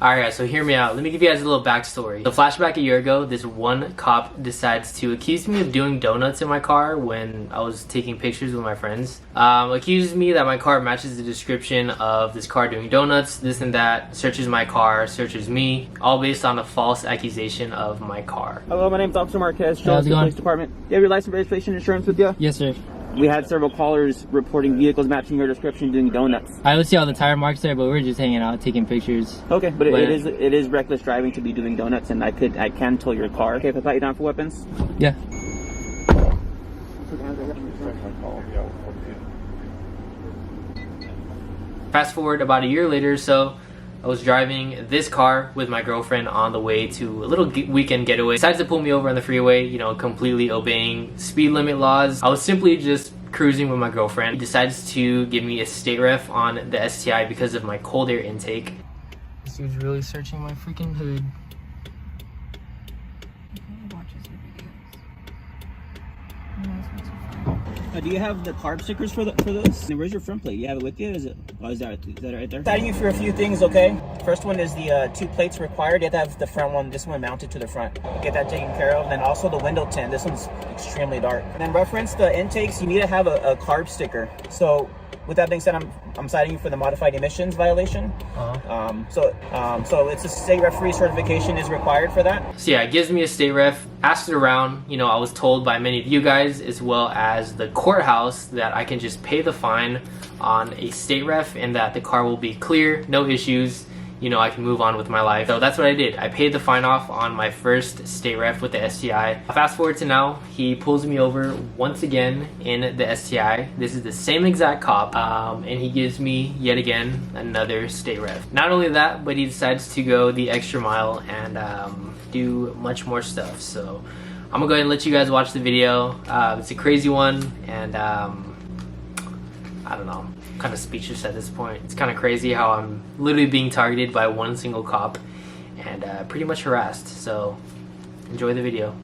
Alright guys, so hear me out. Let me give you guys a little backstory. The flashback a year ago, this one cop decides to accuse me of doing donuts in my car when I was taking pictures with my friends. Accuses me that my car matches the description of this car doing donuts, this and that, searches my car, searches me, all based on a false accusation of my car. Hello, my name's Officer Marquez, Chula Vista Police Department. Do you have your license, registration, insurance with you? Yes, sir. We had several callers reporting vehicles matching your description doing donuts. I would see all the tire marks there, but we were just hanging out, taking pictures. Okay, but it is reckless driving to be doing donuts, and I can tow your car. Okay, if I pat you down for weapons? Yeah. Fast forward about a year later or so, I was driving this car with my girlfriend on the way to a little weekend getaway. Decides to pull me over on the freeway, you know, completely obeying speed limit laws. I was simply just cruising with my girlfriend. He decides to give me a state ref on the STI because of my cold air intake. This dude's really searching my freaking hood. Do you have the carb stickers for those? And where's your front plate? Do you have it with you? Is that right there? Citing you for a few things, okay? First one is the 2 plates required. You have to have the front one, this one mounted to the front. Get that taken care of. And then also the window tint. This one's extremely dark. And then reference the intakes, you need to have a carb sticker. So with that being said, I'm citing you for the modified emissions violation. So it's a state referee certification is required for that. So yeah, it gives me a state ref. Asked it around, you know, I was told by many of you guys as well as the courthouse that I can just pay the fine on a state ref and that the car will be clear, no issues, you know, I can move on with my life. So that's what I did. I paid the fine off on my first state ref with the STI. Fast forward to now, he pulls me over once again in the STI. This is the same exact cop, and he gives me yet again another state ref. Not only that, but he decides to go the extra mile and do much more stuff. So I'm gonna go ahead and let you guys watch the video. It's a crazy one, and I don't know, I'm kind of speechless at this point. It's kind of crazy how I'm literally being targeted by one single cop and pretty much harassed. So enjoy the video.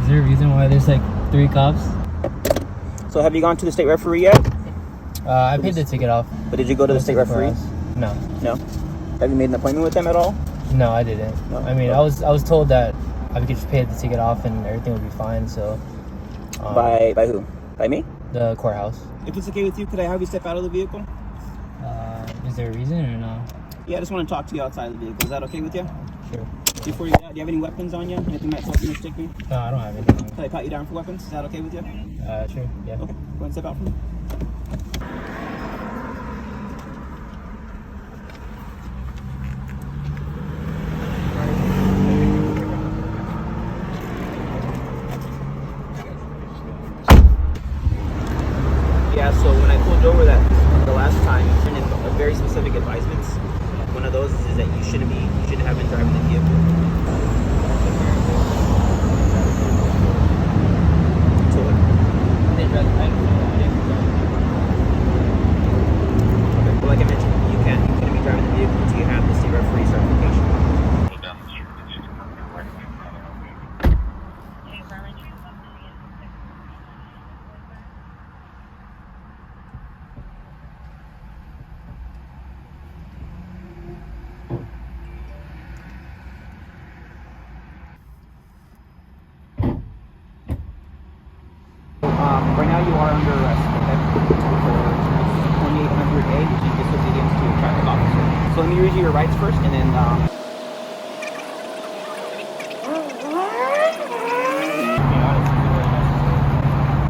Is there a reason why there's like 3 cops? So have you gone to the state referee yet? I paid the ticket off. But did you go to the state referee? No. No? Have you made an appointment with them at all? No, I didn't. No? I mean, I was told that I could just pay the ticket off and everything would be fine. So. By who? By me? The courthouse. If it's okay with you, could I have you step out of the vehicle? Is there a reason or no? Yeah, I just want to talk to you outside of the vehicle. Is that okay with you? Sure. Before you do that, do you have any weapons on you? Anything that might you or stick me? No, I don't have anything. Can I pat you down for weapons? Is that okay with you? Sure. Yeah. Okay. Go ahead and step out for me. Yeah, so when I pulled you over the last time, you turned in very specific advisements. One of those is that you shouldn't have been driving the vehicle. So, okay, well, like I mentioned, you couldn't be driving the vehicle until you have the state referee certification. Right now you are under arrest, okay? For 2800A, which is disobedience to a traffic officer. So let me read you your rights first, and then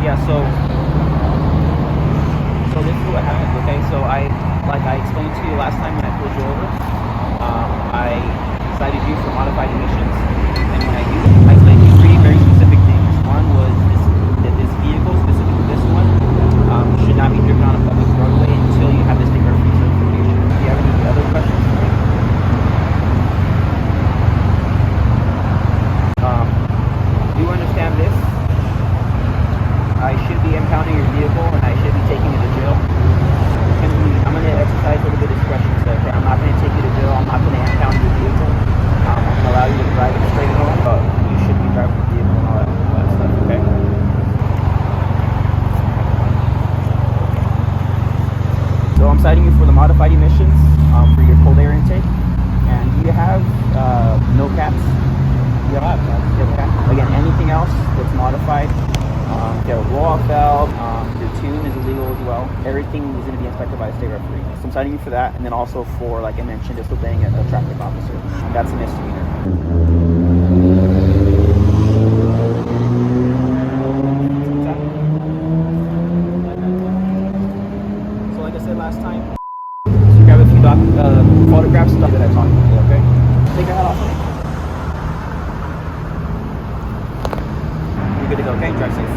yeah, so this is what happened, okay? So like I explained to you last time when I pulled you over, I cited you for modified emissions, and when I explained to you 3 very specific things. One was this vehicle, specifically this one, should not be driven on a public roadway until you have this state referee certification. Do you have any other questions for me? Do you understand this? I should be impounding your vehicle and I should be taking you to jail. I'm going to exercise a little bit of discretion, so okay, I'm not going to take you to jail. I'm not going to impound your vehicle. I'm going to allow you to drive it You'll have that. Okay. Again, anything else that's modified, get a roll-off valve, your tune is illegal as well. Everything is going to be inspected by a state referee. So I'm citing you for that, and then also for, like I mentioned, disobeying a traffic officer. That's a misdemeanor. So like I said last time, so grab a few photographs stuff that I talked about, okay? Take your hat off. You're good to go, okay? Drive safe.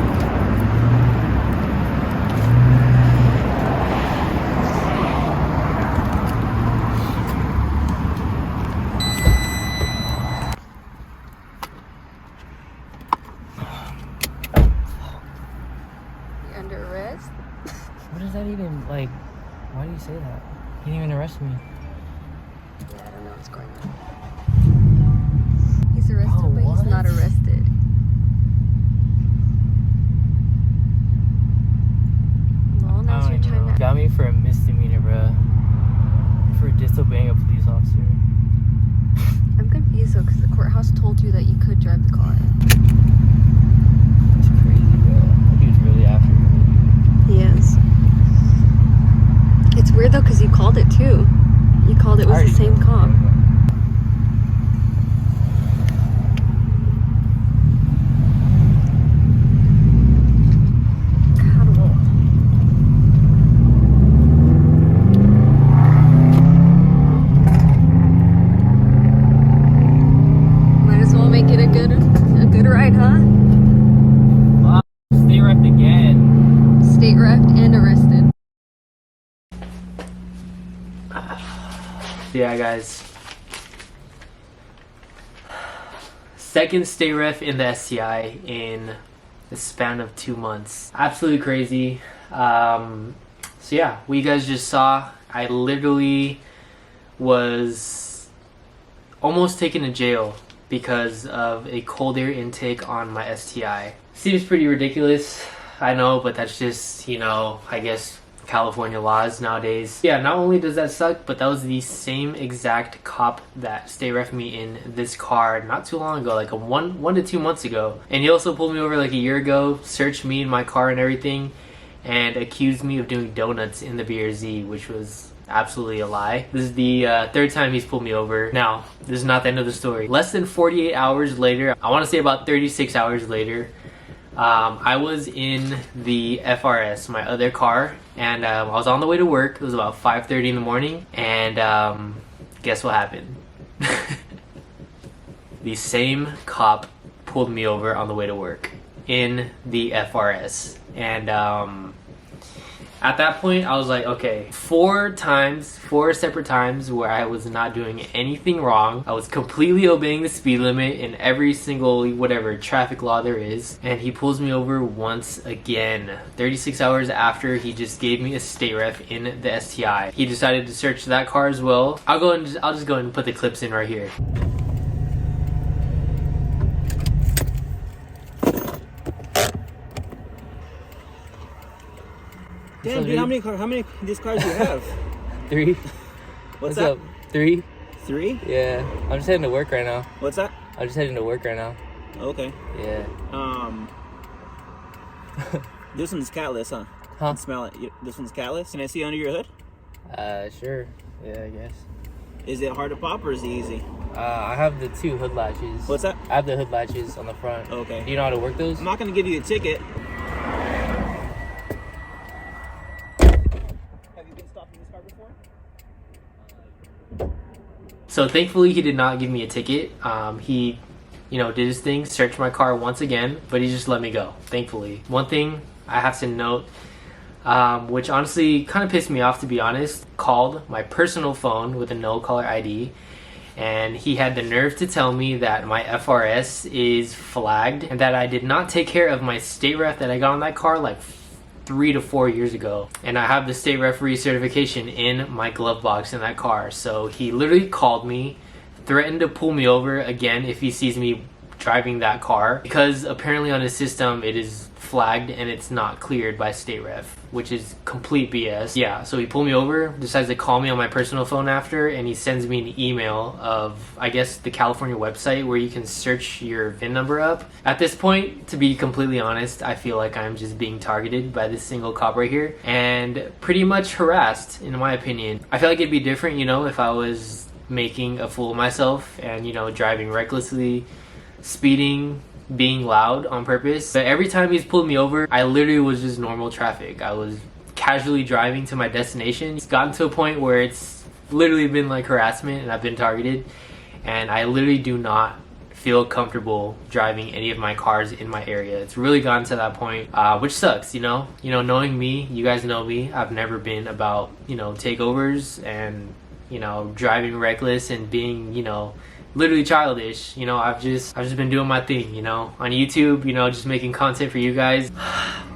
You're under arrest? What does that even, like, why do you say that? He didn't even arrest me. Yeah, I don't know what's going on. He's arrested, but he's not arrested. Well, now's your time to... Got me for a misdemeanor, bro. For disobeying a police officer. I'm confused though, because the courthouse told you that you could drive the car. It's crazy, bro. He was really after me. He is. It's weird though, because you called it too. You called it was the same cop. Might as well make it a good ride, huh? Stay repped again. State rep and arrested. Yeah, guys. Second state ref in the STI in the span of 2 months. Absolutely crazy. So yeah, what you guys just saw, I literally was almost taken to jail because of a cold air intake on my STI. Seems pretty ridiculous, I know, but that's just, you know, I guess California laws nowadays. Yeah, not only does that suck, but that was the same exact cop that state ref me in this car not too long ago, like one to 2 months ago. And he also pulled me over like a year ago, searched me and my car and everything, and accused me of doing donuts in the BRZ, which was absolutely a lie. This is the third time he's pulled me over. Now, this is not the end of the story. Less than 48 hours later, I want to say about 36 hours later, I was in the FRS, my other car, and I was on the way to work. It was about 5:30 in the morning, and guess what happened? The same cop pulled me over on the way to work in the FRS, and at that point I was like, okay, four separate times where I was not doing anything wrong. I was completely obeying the speed limit in every single whatever traffic law there is, and he pulls me over once again 36 hours after he just gave me a state ref in the STI. He decided to search that car as well. I'll just go ahead and put the clips in right here. Damn, dude, how many of these cars do you have? 3. What's up? 3? 3? Yeah. I'm just heading to work right now. What's that? I'm just heading to work right now. Okay. Yeah. This one's catless, huh? Huh? I can smell it. This one's catless. Can I see under your hood? Sure. Yeah, I guess. Is it hard to pop or is it easy? I have the 2 hood latches. What's that? I have the hood latches on the front. Okay. Do you know how to work those? I'm not gonna give you a ticket. Have you been stopped in this car before? So thankfully he did not give me a ticket. He, did his thing, searched my car once again, but he just let me go, thankfully. One thing I have to note, which honestly kind of pissed me off, to be honest, called my personal phone with a no caller ID, and he had the nerve to tell me that my FRS is flagged and that I did not take care of my state ref that I got on that car like 3 to 4 years ago, and I have the state referee certification in my glove box in that car. So he literally called me, threatened to pull me over again if he sees me driving that car, because apparently on his system it is flagged and it's not cleared by state ref. which is complete BS. Yeah, so he pulled me over, decides to call me on my personal phone after, and he sends me an email of, I guess, the California website where you can search your VIN number up. At this point, to be completely honest, I feel like I'm just being targeted by this single cop right here and pretty much harassed, in my opinion. I feel like it'd be different, you know, if I was making a fool of myself and, you know, driving recklessly, speeding, being loud on purpose. But every time he's pulled me over, I literally was just normal traffic. I was casually driving to my destination. It's gotten to a point where it's literally been like harassment and I've been targeted, and I literally do not feel comfortable driving any of my cars in my area. It's really gotten to that point, which sucks, you know, knowing me, you guys know me, I've never been about, you know, takeovers and, you know, driving reckless and being, you know, literally childish. You know, I've just been doing my thing, you know, on YouTube, you know, just making content for you guys.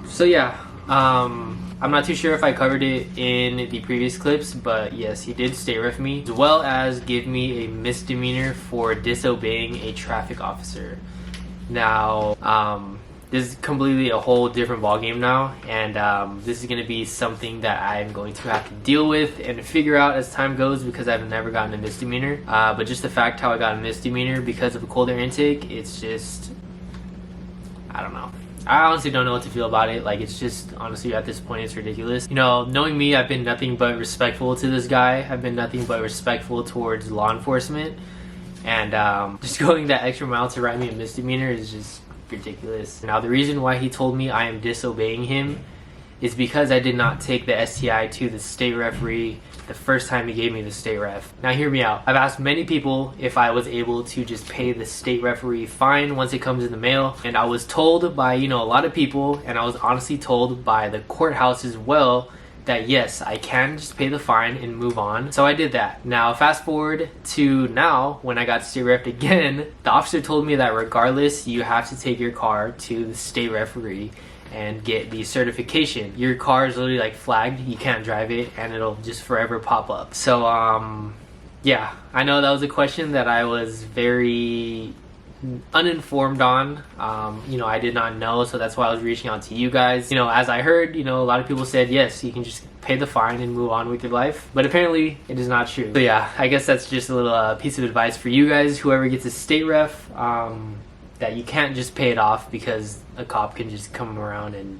So yeah, I'm not too sure if I covered it in the previous clips, but yes, he did state ref me, as well as give me a misdemeanor for disobeying a traffic officer. Now, this is completely a whole different ballgame now, and this is going to be something that I'm going to have to deal with and figure out as time goes, because I've never gotten a misdemeanor. But just the fact how I got a misdemeanor because of a cold air intake, it's just, I don't know. I honestly don't know what to feel about it. Like, it's just, honestly, at this point, it's ridiculous. You know, knowing me, I've been nothing but respectful to this guy. I've been nothing but respectful towards law enforcement. And just going that extra mile to write me a misdemeanor is just ridiculous. Now, the reason why he told me I am disobeying him is because I did not take the STI to the state referee the first time he gave me the state ref. Now, hear me out. I've asked many people if I was able to just pay the state referee fine once it comes in the mail, and I was told by, you know, a lot of people, and I was honestly told by the courthouse as well, that yes, I can just pay the fine and move on. So I did that. Now, fast forward to now, when I got state ref again, the officer told me that regardless, you have to take your car to the state referee and get the certification. Your car is literally like flagged, you can't drive it, and it'll just forever pop up. So yeah, I know that was a question that I was very uninformed on. You know, I did not know, so that's why I was reaching out to you guys. You know, as I heard, you know, a lot of people said yes, you can just pay the fine and move on with your life, but apparently it is not true. So yeah, I guess that's just a little piece of advice for you guys, whoever gets a state ref, that you can't just pay it off because a cop can just come around and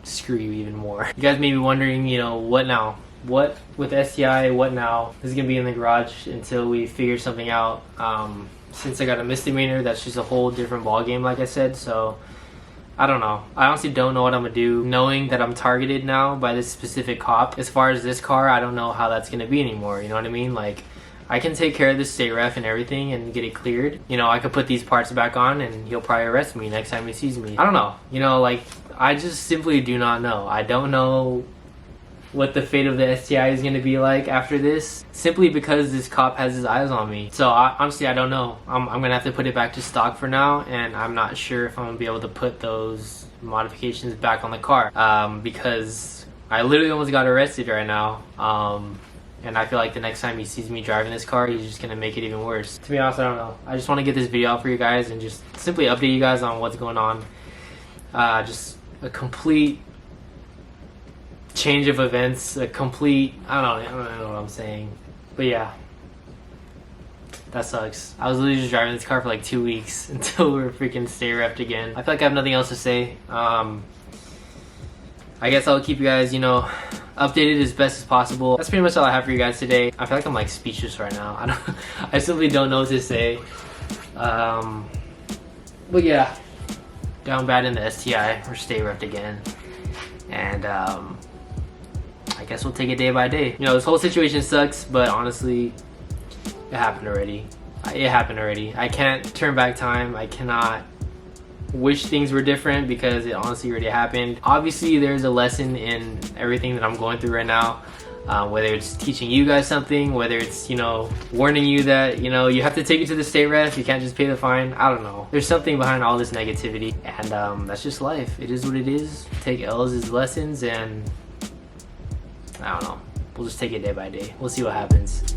screw you even more. You guys may be wondering, you know, what now? What with STI, what now? This is gonna be in the garage until we figure something out. Since I got a misdemeanor, that's just a whole different ball game, like I said. So I don't know. I honestly don't know what I'm gonna do, knowing that I'm targeted now by this specific cop. As far as this car, I don't know how that's gonna be anymore. You know what I mean? Like, I can take care of this state ref and everything and get it cleared. You know, I could put these parts back on and he'll probably arrest me next time he sees me. I don't know. You know, like, I just simply do not know. I don't know what the fate of the STI is going to be like after this, simply because this cop has his eyes on me. So honestly, I don't know. I'm going to have to put it back to stock for now, and I'm not sure if I'm going to be able to put those modifications back on the car, because I literally almost got arrested right now. And I feel like the next time he sees me driving this car, he's just going to make it even worse. To be honest, I don't know. I just want to get this video out for you guys and just simply update you guys on what's going on. Just a complete change of events, a complete, I don't know what I'm saying. But yeah, that sucks. I was literally just driving this car for like 2 weeks until we were freaking state refed again. I feel like I have nothing else to say. I guess I'll keep you guys, you know, updated as best as possible. That's pretty much all I have for you guys today. I feel like I'm like speechless right now. I simply don't know what to say. But yeah, down bad in the STI. We're state repped again, and I guess we'll take it day by day. You know, this whole situation sucks, but honestly, it happened already. It happened already. I can't turn back time. I cannot wish things were different because it honestly already happened. Obviously, there's a lesson in everything that I'm going through right now, whether it's teaching you guys something, whether it's, you know, warning you that, you know, you have to take it to the state ref, you can't just pay the fine. I don't know. There's something behind all this negativity, and that's just life. It is what it is. Take L's as lessons, and I don't know. We'll just take it day by day. We'll see what happens.